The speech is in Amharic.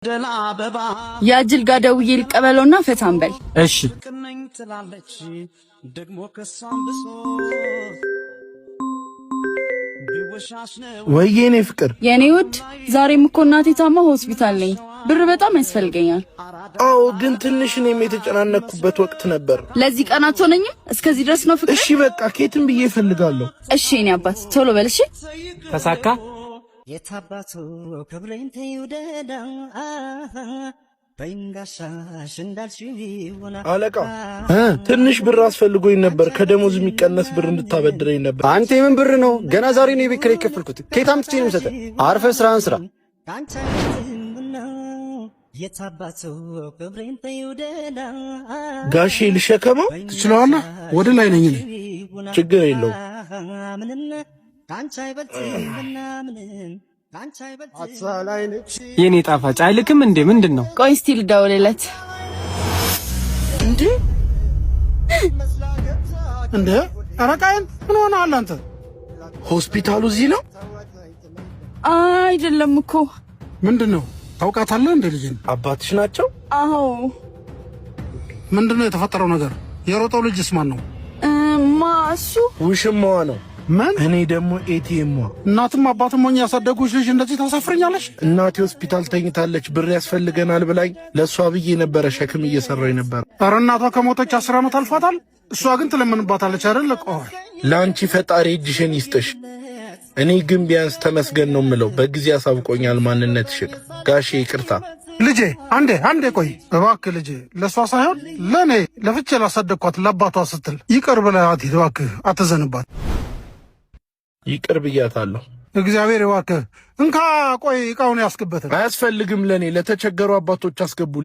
ያጅል ጋር ደውዬ ልቀበለውና ፈታን በል። እሺ ወይኔ ፍቅር የኔ ውድ ዛሬም እኮ እናቴ ታማ ሆስፒታል ነኝ። ብር በጣም ያስፈልገኛል። አዎ ግን ትንሽ እኔም የተጨናነኩበት ወቅት ነበር። ለዚህ ቀናት ሆነኝም እስከዚህ ድረስ ነው ፍቅር። እሺ በቃ ከየትም ብዬ እፈልጋለሁ። እሺ የኔ አባት ቶሎ በል እሺ። ተሳካ። የታባቱ ክብሬን ተይውደዳ በእንጋሻሽ እንዳልሽውና አለቃ ትንሽ ብር አስፈልጎኝ ነበር። ከደሞዝ የሚቀነስ ብር እንድታበድረኝ ነበር። አንተ የምን ብር ነው? ገና ዛሬ ነው የቤት ኪራይ የከፈልኩት። ከየት አምጥቼ ነው የምሰጠህ? አርፈህ ስራህን ስራ። የታባቱ ክብሬን ተይውደዳ ጋሼ ልሸከመው ትችላለህ? ወደ ላይ ነኝ እኔ። ችግር የለውም። የኔ ጣፋጭ አይልክም እንዴ? ምንድን ነው? ቆይ እስቲ ልደውልለት። እንዴ አረቃይን ምን ሆነሃል አንተ? ሆስፒታሉ እዚህ ነው? አይደለም እኮ። ምንድን ነው? ታውቃታለህ እንዴ ልጅን? አባትሽ ናቸው? አዎ። ምንድን ነው የተፈጠረው ነገር? የሮጠው ልጅስ ማን ነው? ማሱ ውሽማዋ ነው። ምን? እኔ ደግሞ ኤቲኤሟ። እናትም አባትም ሆኜ ያሳደጉሽ ልጅ እንደዚህ ታሳፍረኛለሽ? እናቴ ሆስፒታል ተኝታለች፣ ብር ያስፈልገናል ብላኝ ለእሷ ብዬ ነበረ ሸክም እየሰራኝ ነበር። ኧረ እናቷ ከሞተች 10 ዓመት አልፏታል። እሷ ግን ትለምንባታለች አይደል? ቆይ ለአንቺ ፈጣሪ እጅሽን ይስጥሽ። እኔ ግን ቢያንስ ተመስገን ነው ምለው። በጊዜ አሳውቆኛል ማንነትሽን። ጋሼ ይቅርታ። ልጄ አንዴ ቆይ እባክህ ልጄ። ለእሷ ሳይሆን ለእኔ ለፍቼ ላሳደግኳት ለአባቷ ስትል ይቅር ብለህ እባክህ አትዘንባት። ይቅር ብያታለሁ። እግዚአብሔር እባክህ እንካ። ቆይ ዕቃውን ያስገበትን አያስፈልግም። ለእኔ ለተቸገሩ አባቶች አስገቡ።